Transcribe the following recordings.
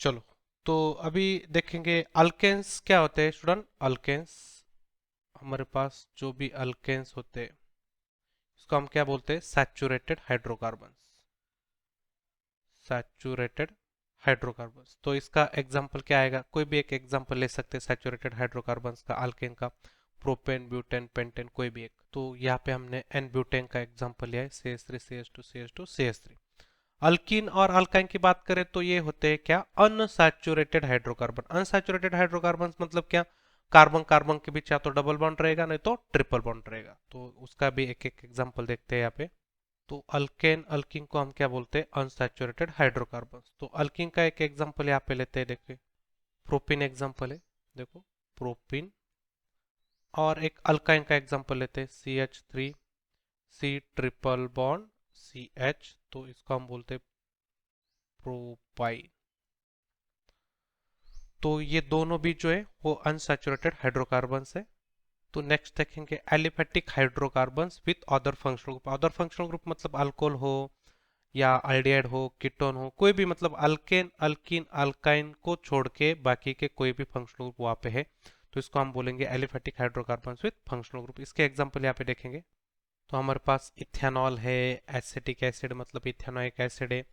चलो, तो अभी देखेंगे अल्केन्स क्या होते हैं स्टूडेंट। अल्केन्स, हमारे पास जो भी अल्केन्स होते हैं इसको हम क्या बोलते हैं, सैचुरेटेड हाइड्रोकार्बन्स। सैचुरेटेड हाइड्रोकार्बन्स, तो इसका एग्जांपल क्या आएगा, कोई भी एक एग्जांपल ले सकते हैं सैचुरेटेड हाइड्रोकार्बन्स का, अल्केन का। प्रोपेन, ब्यूटेन, पेंटेन, कोई भी एक। तो यहाँ पे हमने एन ब्यूटेन का एग्जांपल लिया है, CH3 CH2 CH2 CH3। Alkyne और अल्काइन की बात करें तो ये होते हैं क्या, अनसैचुरेटेड हाइड्रोकार्बन। अनसैचुरेटेड हाइड्रोकार्बन मतलब क्या, कार्बन कार्बन के बीच या तो डबल बॉन्ड रहेगा नहीं तो ट्रिपल बॉन्ड रहेगा। तो उसका भी एक एक एग्जांपल देखते हैं यहाँ पे। तो अल्केन अल्किन को हम क्या बोलते हैं, अनसैचुरेटेड हाइड्रोकार्बन्स। तो अल्किन का एक एग्जांपल यहाँ पे लेते हैं, देखिए प्रोपिन एग्जांपल है, देखो प्रोपिन। और एक अल्काइन का एग्जांपल लेते हैं, CH3 C triple bond CH, तो इसको हम बोलते हैं प्रोपाइन। तो ये दोनों भी जो है वो अनसैचुरेटेड हाइड्रोकार्बन्स है। तो नेक्स्ट देखेंगे aliphatic hydrocarbons with other functional group. Other functional group मतलब अल्कोहल हो या अल्डिहाइड हो, कीटोन हो, कोई भी, मतलब अल्केन अल्कीन अल्काइन को छोड़ के बाकी के कोई भी फंक्शनल ग्रुप वहाँ पे है तो इसको हम बोलेंगे aliphatic hydrocarbons with functional group. इसके एग्जांपल यहाँ पे देखेंगे तो हमारे पास इथेनॉल है, एसिटिक एसिड मतलब इथेनोइक एसिड है।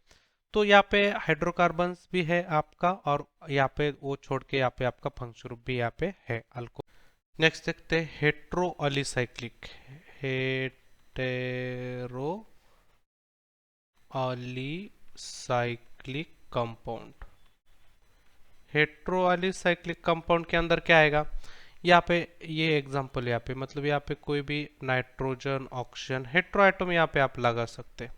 तो यहाँ पे हाइड्रोकार्बन्स भी है आपका, और यहाँ पे वो छोड़ के यहाँ पे आपका फंक्शनल ग्रुप भी यहाँ पे है, अल्को। नेक्स्ट देखते हैं hetero alicyclic. Hetero alicyclic compound. Hetero alicyclic compound के अंदर क्या आएगा, यहाँ पे ये एग्जांपल, यहाँ पे मतलब यहाँ पे कोई भी नाइट्रोजन ऑक्सीजन हेट्रो एटम यहाँ पे आप लगा सकते,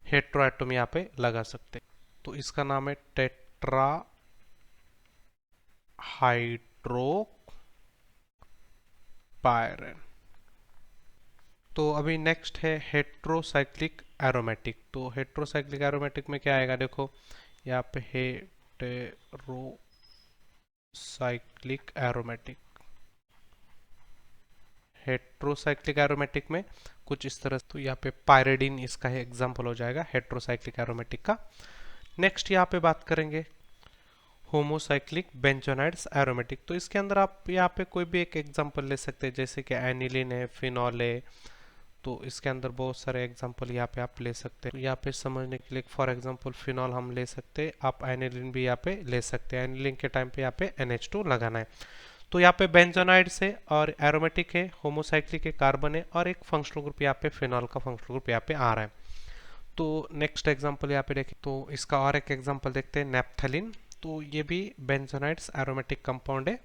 हेट्रो एटम यहाँ पे लगा सकते। तो इसका नाम है टेट्रा हाइड्रो पायरन। तो अभी नेक्स्ट है हेट्रोसाइक्लिक एरोमेटिक। तो हेट्रोसाइक्लिक एरोमेटिक में क्या आएगा, देखो यहाँ पे हेटेरोसाइक्लिक एरोमेटिक। हेट्रोसाइक्लिक एरोमेटिक में कुछ इस तरह, तो यहाँ पे पायरिडीन इसका एग्जांपल हो जाएगा हेट्रोसाइक्लिक एरोमेटिक का। नेक्स्ट यहाँ पे बात करेंगे होमोसाइक्लिक बेंजोनाइड्स एरोमेटिक। तो इसके अंदर आप यहाँ पे कोई भी एक एग्जांपल ले सकते हैं, जैसे कि एनिलीन है, फिनॉल है। तो इसके अंदर बहुत सारे एग्जांपल यहाँ पे आप ले सकते हैं। तो यहाँ पे समझने के लिए फॉर एग्जांपल फिनॉल हम ले सकते हैं, आप एनिलीन भी यहाँ पे ले सकते हैं। एनिलीन के टाइम पे यहाँ पे NH2 लगाना है। तो यहाँ पे बेंजोनाइड्स है और एरोमेटिक है, होमोसाइक्लिक है, कार्बन है, और एक फंक्शनल ग्रुप यहाँ पे फिनॉल का फंक्शनल ग्रुप यहाँ पे आ रहा है। तो नेक्स्ट एग्जांपल यहाँ पे देखें तो इसका और एक एग्जांपल देखते हैं, नेप्थलीन। तो ये भी बेंजोनाइड्स एरोमेटिक कंपाउंड है।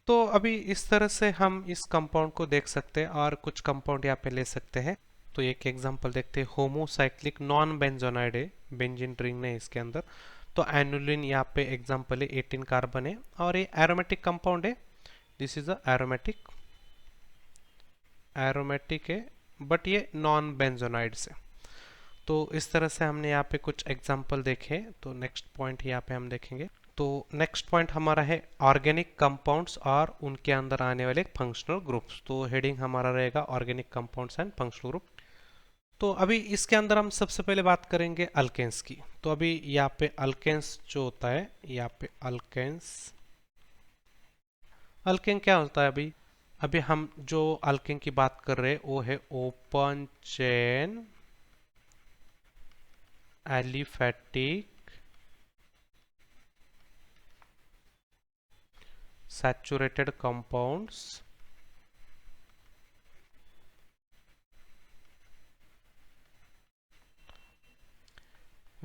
तो अभी इस तरह से हम इस कंपाउंड को देख सकते हैं और कुछ कंपाउंड यहाँ पे ले सकते हैं। तो एक एग्जांपल देखते हैं, होमोसाइक्लिक नॉन बेंजोनाइड है, बेंजीन रिंग नहीं इसके अंदर। तो एनुलिन यहाँ पे एग्जांपल है, 18 कार्बन है और ये एरोमेटिक कंपाउंड है। This is a aromatic, aromatic है बट ये नॉन बेंजोनाइड्स है। तो इस तरह से हमने यहाँ पे कुछ एग्जांपल देखे। तो नेक्स्ट पॉइंट यहाँ पे हम देखेंगे। तो नेक्स्ट पॉइंट हमारा है ऑर्गेनिक कंपाउंड्स और उनके अंदर आने वाले फंक्शनल ग्रुप्स। तो हेडिंग हमारा रहेगा organic compounds and functional group. तो अभी इसके अंदर हम सबसे पहले बात करेंगे अल्केन्स की। तो अभी यहाँ पे अल्केन्स जो होता है, यहाँ पे अल्केन्स, अल्केन क्या होता है, अभी अभी हम जो अल्केन की बात कर रहे हैं वो है open chain aliphatic saturated compounds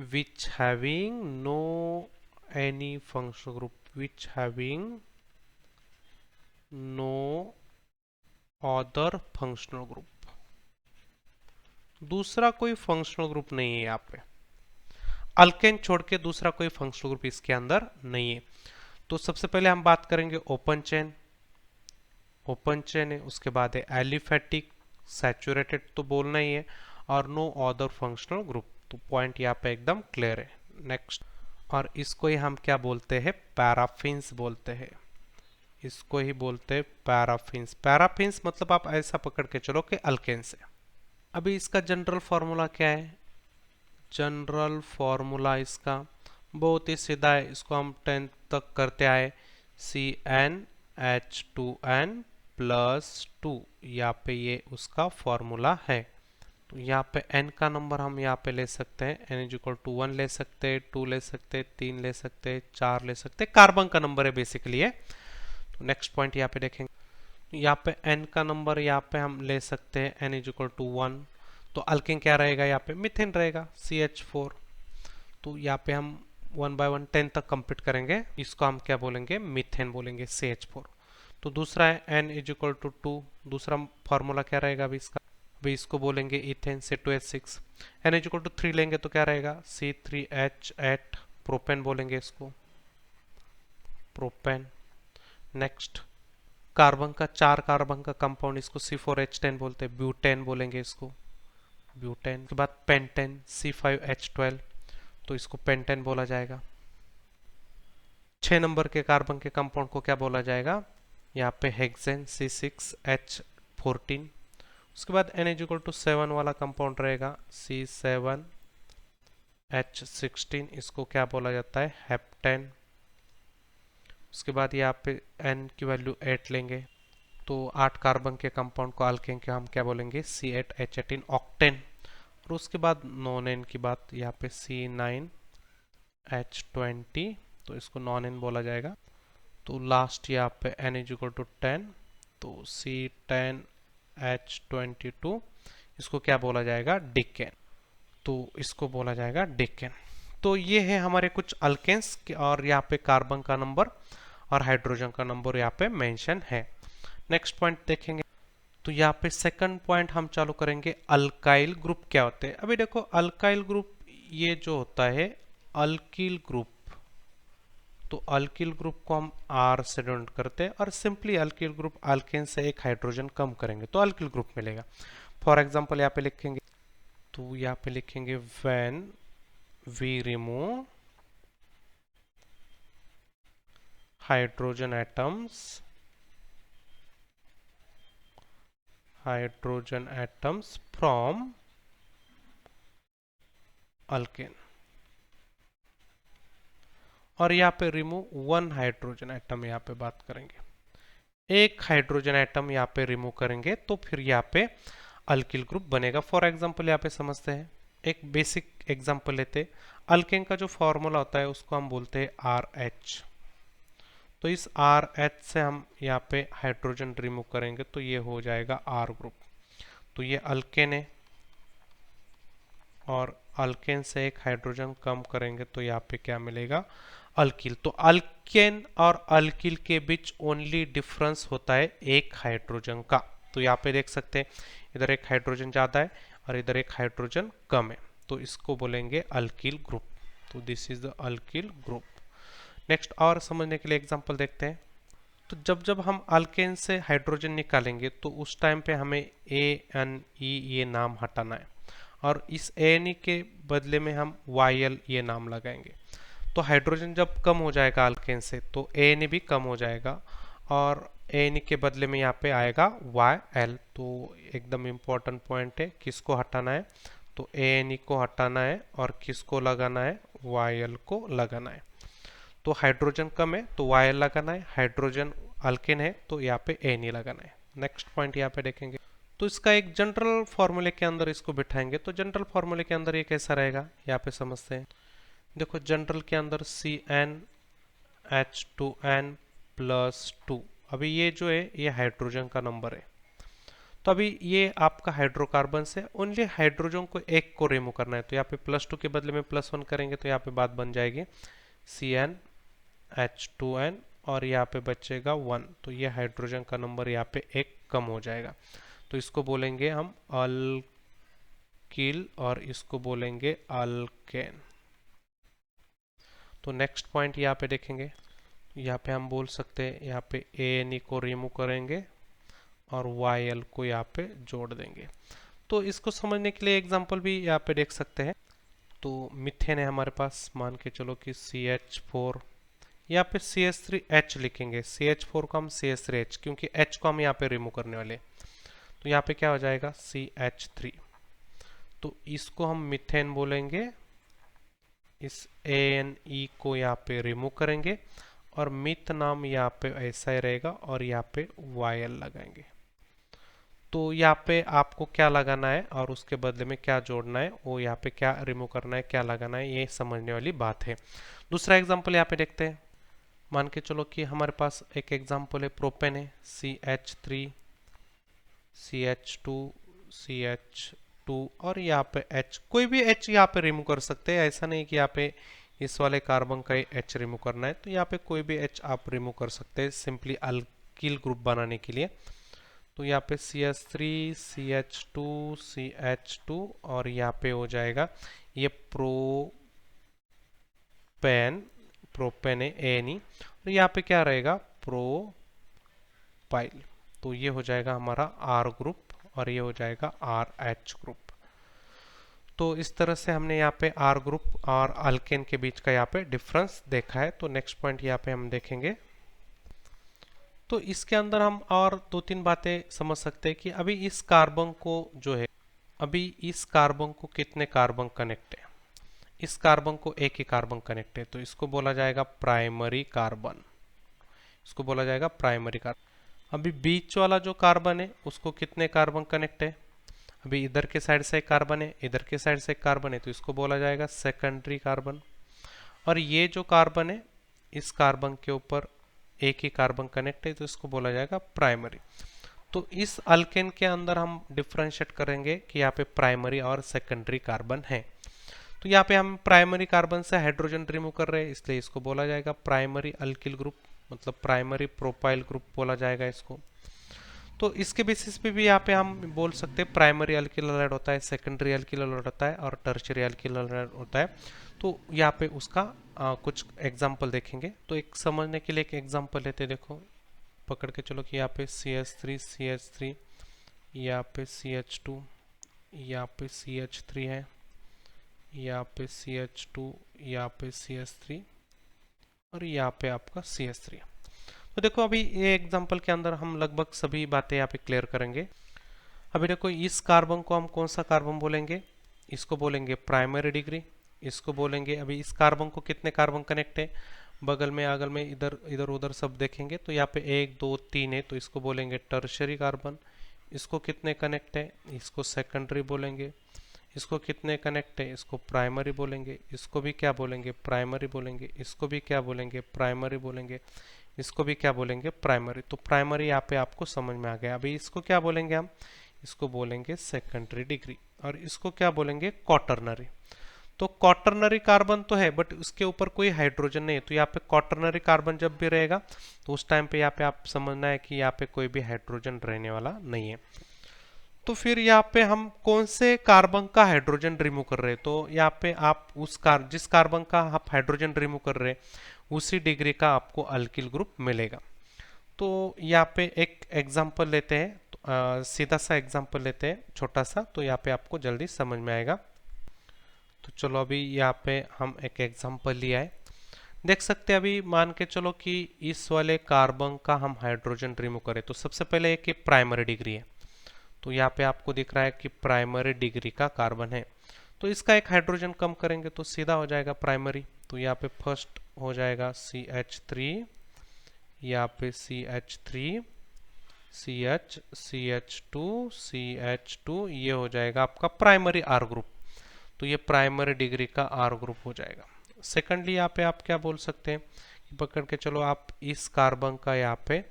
which having no any functional group, which having no other functional group। दूसरा कोई फंक्शनल ग्रुप नहीं है यहाँ पे, अल्केन छोड़ के दूसरा कोई फंक्शनल ग्रुप इसके अंदर नहीं है। तो सबसे पहले हम बात करेंगे ओपन चेन, ओपन चेन है, उसके बाद है एलिफेटिक, सैचुरेटेड तो बोलना ही है, और नो अदर फंक्शनल ग्रुप। तो पॉइंट यहाँ पे एकदम क्लियर है। नेक्स्ट, और इसको ही हम क्या बोलते हैं, पैराफिन्स बोलते हैं, इसको ही बोलते हैं पैराफिन्स। पैराफिन्स मतलब आप ऐसा पकड़ के चलो कि अल्केन्स है। अभी इसका जनरल फॉर्मूला क्या है, जनरल फॉर्मूला इसका बहुत ही सीधा है, इसको हम 10 तक करते आए। CnH2n प्लस 2, यहाँ पे ये उसका फॉर्मूला है। तो यहाँ पे n का नंबर हम यहाँ पे ले सकते हैं, n इज इक्वल टू 1 ले सकते हैं, 2 ले सकते हैं, 3 ले सकते हैं, 4 ले सकते हैं। कार्बन का नंबर है बेसिकली है। तो नेक्स्ट पॉइंट यहाँ पे देखेंगे, यहाँ पे n का नंबर यहाँ पे हम ले सकते हैं, n इज इक्वल टू 1। तो अल्केन क्या रहेगा, यहाँ पे मिथेन रहेगा, CH4। तो यहाँ पे हम 1 बाय 1 10 तक कंप्लीट करेंगे, इसको हम क्या बोलेंगे, मीथेन बोलेंगे, CH4। तो दूसरा है n इज इक्वल टू 2, दूसरा फॉर्मूला क्या रहेगा अभी इसका, अभी इसको बोलेंगे ethane, C2H6। n is equal to 3 लेंगे तो क्या रहेगा, C3H8, प्रोपेन बोलेंगे इसको, प्रोपेन। नेक्स्ट कार्बन का 4 कार्बन का कंपाउंड, इसको C4H10 बोलते हैं, ब्यूटेन बोलेंगे इसको, ब्यूटेन। के बाद पेंटेन, C5H12, तो इसको पेंटेन बोला जाएगा। 6 नंबर के कार्बन के कंपाउंड को क्या बोला जाएगा, यहाँ पे हेक्सेन, C6H14। उसके बाद N=7 वाला कंपाउंड रहेगा, C7H16, इसको क्या बोला जाता है, हेप्टेन। उसके बाद यहाँ पे N की वैल्यू 8 लेंगे, तो 8 कार्बन के कंपाउंड को अल्केन के हम क्या बोलेंगे, C8H18, ऑक्टेन। और उसके बाद नॉन एन की बात, यहाँ पे C9H20, तो इसको नॉन एन बोला जाएगा। तो लास्ट यहाँ पे N=10, तो C10H22, इसको क्या बोला जाएगा, डिकेन। तो इसको बोला जाएगा डिकेन। तो ये है हमारे कुछ अल्केन्स, और यहाँ पे कार्बन का नंबर और हाइड्रोजन का नंबर यहाँ पे मेंशन है। नेक्स्ट पॉइंट देखेंगे, तो यहाँ पे सेकंड पॉइंट हम चालू करेंगे, अल्काइल ग्रुप क्या होते हैं। अभी देखो अल्काइल ग्रुप ये जो होता है अल्किल ग्रुप, तो अल्किल ग्रुप को हम R से डिनोट करते हैं, और सिंपली अल्किल ग्रुप अल्केन से एक हाइड्रोजन कम करेंगे तो अल्किल ग्रुप मिलेगा। फॉर एग्जांपल यहाँ पे लिखेंगे, तो यहाँ पे लिखेंगे when we remove hydrogen atoms from alkane, और यहाँ पे रिमूव 1 हाइड्रोजन एटम, यहाँ पे बात करेंगे एक हाइड्रोजन एटम यहाँ पे रिमूव करेंगे, तो फिर यहाँ पे अल्किल ग्रुप बनेगा। फॉर एग्जांपल यहाँ पे समझते हैं, एक बेसिक एग्जांपल लेते हैं। अल्केन का जो फॉर्मूला होता है उसको हम बोलते हैं RH। तो इस RH से हम यहाँ पे हाइड्रोजन रिमूव करेंगे तो ये हो जाएगा R ग्रुप। तो ये अल्केन है, और अल्केन से एक हाइड्रोजन कम करेंगे तो यहाँ पे क्या मिलेगा, अल्किल। तो अल्केन और अल्किल के बीच ओनली डिफरेंस होता है एक हाइड्रोजन का। तो यहाँ पे देख सकते हैं इधर एक हाइड्रोजन ज़्यादा है और इधर एक हाइड्रोजन कम है, तो इसको बोलेंगे अल्किल ग्रुप। तो this is the alkyl group. Next और समझने के लिए एग्जांपल देखते हैं। तो जब जब हम अल्केन से हाइड्रोजन निकालेंगे तो उस टाइम पे हमें ANE ये नाम हटाना है, और इस ANE के बदले में हम YL ये नाम लगाएंगे। तो हाइड्रोजन जब कम हो जाएगा अल्केन से तो ANE भी कम हो जाएगा, और ANE के बदले में यहाँ पे आएगा YL। तो एकदम इम्पोर्टेंट पॉइंट है, किसको हटाना है, तो ANE को हटाना है, और किसको लगाना है, YL को लगाना है। तो हाइड्रोजन कम है तो YL लगाना है, हाइड्रोजन अल्केन है तो यहाँ पे ANE लगाना है। नेक्स्ट पॉइंट यहाँ पे देखेंगे, तो इसका एक जनरल फॉर्मूले के अंदर इसको बिठाएंगे। तो जनरल फॉर्मूले के अंदर ये कैसा रहेगा, यहाँ पे समझते हैं। देखो जनरल के अंदर CnH2n प्लस 2, अभी ये जो है ये हाइड्रोजन का नंबर है। तो अभी ये आपका हाइड्रोकार्बन से ओनली हाइड्रोजन को एक को रिमूव करना है, तो यहाँ पे +2 के बदले में +1 करेंगे तो यहाँ पे बात बन जाएगी CnH2n, और यहाँ पे बचेगा 1। तो ये हाइड्रोजन का नंबर यहाँ पे एक कम हो जाएगा, तो इसको बोलेंगे हम अल्किल, और इसको बोलेंगे अल्केन। तो नेक्स्ट पॉइंट यहाँ पे देखेंगे, यहाँ पे हम बोल सकते हैं यहाँ पे ANE को रिमूव करेंगे और YL को यहाँ पे जोड़ देंगे। तो इसको समझने के लिए एग्जांपल भी यहाँ पे देख सकते हैं। तो मिथेन है हमारे पास, मान के चलो कि CH4, यहाँ पे CH3H लिखेंगे, CH4 को हम CH3H, क्योंकि H को हम यहाँ पे रिमूव करने वाले। तो यहाँ पे क्या हो जाएगा, CH3। तो इसको हम मिथेन बोलेंगे, इस ANE को यहाँ पे रिमूव करेंगे और मिथ नाम यहाँ पे ऐसा ही रहेगा और यहाँ पे YL लगाएंगे। तो यहाँ पे आपको क्या लगाना है और उसके बदले में क्या जोड़ना है, वो यहाँ पे क्या रिमूव करना है, क्या लगाना है, ये समझने वाली बात है। दूसरा एग्जांपल यहाँ पे देखते हैं। मान के चलो कि हमारे पास एक एग्जांपल है, प्रोपेन है, CH3 CH2 CH2 और यहाँ पे H, कोई भी H यहाँ पे रिमूव कर सकते हैं। ऐसा नहीं कि यहाँ पे इस वाले कार्बन का ही H रिमूव करना है, तो यहाँ पे कोई भी H आप रिमूव कर सकते हैं सिंपली अल्किल ग्रुप बनाने के लिए। तो यहाँ पे CH3 CH2 CH2 और यहाँ पे हो जाएगा ये प्रोपेन है ANE और यहाँ पे क्या रहेगा, प्रोपाइल। तो ये हो जाएगा हमारा R ग्रुप और ये हो जाएगा RH ग्रुप। तो इस तरह से हमने यहाँ पे R ग्रुप और अल्केन के बीच का यहाँ पे डिफरेंस देखा है। तो नेक्स्ट पॉइंट यहाँ पे हम देखेंगे। तो इसके अंदर हम और दो तीन बातें समझ सकते हैं कि अभी इस कार्बन को जो है, अभी इस कार्बन को कितने कार्बन कनेक्ट है। इस कार्बन को एक ही कार्बन कनेक्ट है, तो इसको बोला जाएगा प्राइमरी कार्बन, इसको बोला जाएगा प्राइमरी कार्बन। अभी बीच वाला जो कार्बन है उसको कितने कार्बन कनेक्ट है, अभी इधर के साइड से एक कार्बन है, इधर के साइड से एक कार्बन है, तो इसको बोला जाएगा सेकेंडरी कार्बन। और ये जो कार्बन है, इस कार्बन के ऊपर एक ही कार्बन कनेक्ट है, तो इसको बोला जाएगा प्राइमरी। तो इस अल्केन के अंदर हम डिफरेंशिएट करेंगे कि यहाँ पे प्राइमरी और सेकेंडरी कार्बन है। तो यहाँ पे हम प्राइमरी कार्बन से हाइड्रोजन रिमूव कर रहे हैं, इसलिए इसको बोला जाएगा प्राइमरी अल्किल ग्रुप, मतलब प्राइमरी प्रोपाइल ग्रुप बोला जाएगा इसको। तो इसके बेसिस पे भी यहाँ पे हम बोल सकते हैं प्राइमरी अल्किल हैलाइड होता है, सेकेंडरी अल्किल हैलाइड होता है और टर्शियरी अल्किल हैलाइड होता है। तो यहाँ पे उसका कुछ एग्जांपल देखेंगे। तो एक समझने के लिए एक एग्जांपल लेते हैं। देखो पकड़ के चलो कि यहाँ पे CH3 CH3, यहाँ पे CH2, यहाँ पे CH3 है, यहाँ पे CH2, यहाँ पे CH3 और यहाँ पे आपका CH3। तो देखो अभी ये एग्जांपल के अंदर हम लगभग सभी बातें यहाँ पे क्लियर करेंगे। अभी देखो इस कार्बन को हम कौन सा कार्बन बोलेंगे, इसको बोलेंगे प्राइमरी डिग्री, इसको बोलेंगे, अभी इस कार्बन को कितने कार्बन कनेक्ट है, बगल में अगल में इधर इधर उधर सब देखेंगे तो यहाँ पे 1 2 3 है, तो इसको बोलेंगे टर्शियरी कार्बन। इसको कितने कनेक्ट है, इसको सेकेंडरी बोलेंगे। इसको कितने कनेक्ट है, इसको प्राइमरी बोलेंगे। इसको भी क्या बोलेंगे, प्राइमरी बोलेंगे। इसको भी क्या बोलेंगे, प्राइमरी बोलेंगे। इसको भी क्या बोलेंगे, प्राइमरी। तो प्राइमरी यहाँ पे आपको समझ में आ गया। अभी इसको क्या बोलेंगे हम, इसको बोलेंगे सेकेंडरी डिग्री और इसको क्या बोलेंगे, क्वाटरनरी। तो क्वाटरनरी कार्बन तो है बट उसके ऊपर कोई हाइड्रोजन नहीं है, तो यहाँ पे क्वाटरनरी कार्बन जब भी रहेगा तो उस टाइम पे यहाँ पे आप समझना है कि यहाँ पे कोई भी हाइड्रोजन रहने वाला नहीं है। तो फिर यहाँ पे हम कौन से कार्बन का हाइड्रोजन रिमूव कर रहे हैं, तो यहाँ पे आप जिस कार्बन का आप हाइड्रोजन रिमूव कर रहे हैं उसी डिग्री का आपको अल्किल ग्रुप मिलेगा। तो यहाँ पे एक एग्जांपल लेते हैं, तो सीधा सा एग्जांपल लेते हैं छोटा सा, तो यहाँ पे आपको जल्दी समझ में आएगा। तो चलो अभी यहाँ पे हम एक एग्जांपल लिया है, देख सकते हैं। अभी मान के चलो कि इस वाले कार्बन का हम हाइड्रोजन रिमूव करें, तो सबसे पहले एक प्राइमरी डिग्री है, तो यहाँ पे आपको दिख रहा है कि प्राइमरी डिग्री का कार्बन है। तो इसका एक हाइड्रोजन कम करेंगे तो सीधा हो जाएगा प्राइमरी। तो यहाँ पे फर्स्ट हो जाएगा CH3, यहाँ पे CH3 CH CH2 CH2, ये हो जाएगा आपका प्राइमरी R ग्रुप। तो ये प्राइमरी डिग्री का R ग्रुप हो जाएगा। सेकेंडली यहाँ पे आप क्या बोल सकते हैं कि पकड़ के चलो आप इस कार्बन का यहाँ पे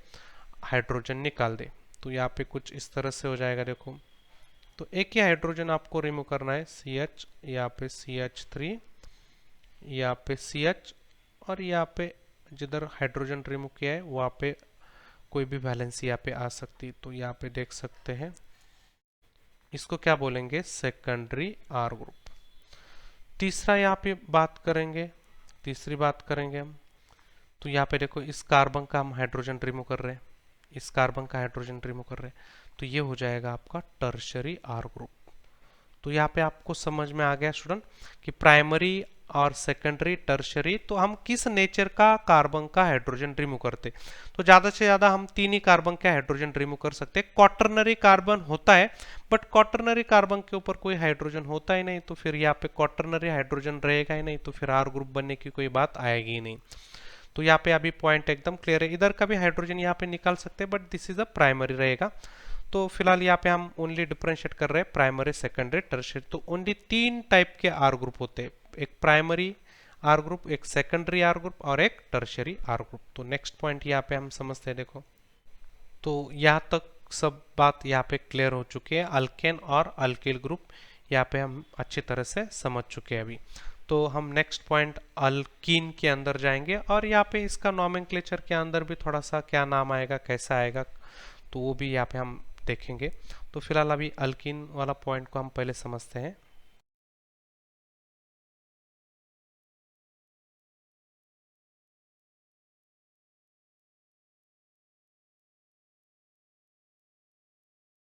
हाइड्रोजन निकाल दे, तो यहाँ पे कुछ इस तरह से हो जाएगा। देखो तो एक ही हाइड्रोजन आपको रिमूव करना है, CH, यहाँ पे CH3, यहाँ पे CH और यहाँ पे जिधर हाइड्रोजन रिमूव किया है वहाँ पे कोई भी वैलेंसी यहाँ पे आ सकती, तो यहाँ पे देख सकते हैं। इसको क्या बोलेंगे, सेकेंडरी R ग्रुप। तीसरा यहाँ पे बात करेंगे, तीसरी बात करेंगे हम, तो यहाँ पे देखो इस कार्बन का हम हाइड्रोजन रिमूव कर रहे हैं, इस कार्बन का हाइड्रोजन रिमूव कर रहे हैं, तो ये हो जाएगा आपका टर्शियरी R ग्रुप। तो यहाँ पे आपको समझ में आ गया स्टूडेंट कि प्राइमरी और सेकेंडरी टर्शरी, तो हम किस नेचर का कार्बन का हाइड्रोजन रिमूव करते, तो ज़्यादा से ज़्यादा हम 3 ही कार्बन का हाइड्रोजन रिमूव कर सकते हैं। क्वाटरनरी कार्बन होता है बट क्वाटरनरी कार्बन के ऊपर कोई हाइड्रोजन होता ही नहीं, तो फिर यहाँ पे क्वाटरनरी हाइड्रोजन रहेगा ही नहीं, तो फिर आर ग्रुप बनने की कोई बात आएगी ही नहीं। तो यहाँ पे अभी पॉइंट एकदम क्लियर है, इधर का भी हाइड्रोजन यहाँ पे निकाल सकते हैं but this is a primary रहेगा। तो फिलहाल यहाँ पे हम ओनली डिफरेंशिएट कर रहे हैं प्राइमरी सेकेंडरी टर्शियरी। तो ओनली 3 टाइप के आर ग्रुप होते हैं, एक प्राइमरी आर ग्रुप, एक सेकेंडरी आर ग्रुप और एक टर्शियरी आर ग्रुप। तो नेक्स्ट पॉइंट यहाँ पे हम समझते हैं, देखो तो यहाँ तक सब बात यहाँ पे क्लियर हो चुकी है। अल्केन और अल्किल ग्रुप यहाँ पे हम अच्छी तरह से समझ चुके हैं अभी। तो हम नेक्स्ट पॉइंट अल्कीन के अंदर जाएंगे और यहाँ पे इसका नॉमेनक्लेचर के अंदर भी थोड़ा सा क्या नाम आएगा, कैसा आएगा, तो वो भी यहाँ पे हम देखेंगे। तो फिलहाल अभी अल्कीन वाला पॉइंट को हम पहले समझते हैं।